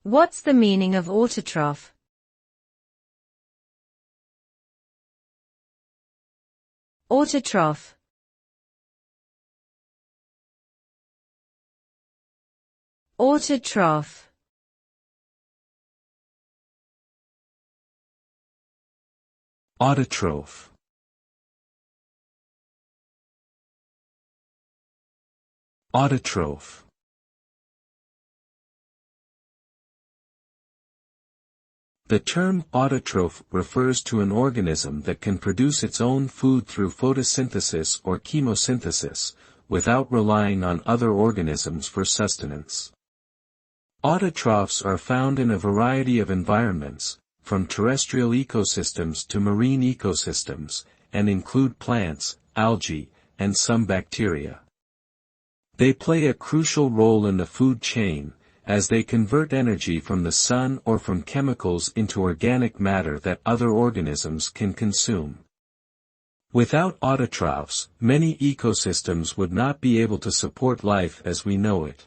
What's the meaning of autotroph? Autotroph. Autotroph. Autotroph. Autotroph. The term autotroph refers to an organism that can produce its own food through photosynthesis or chemosynthesis, without relying on other organisms for sustenance. Autotrophs are found in a variety of environments, from terrestrial ecosystems to marine ecosystems, and include plants, algae, and some bacteria. They play a crucial role in the food chain, as they convert energy from the sun or from chemicals into organic matter that other organisms can consume. Without autotrophs, many ecosystems would not be able to support life as we know it.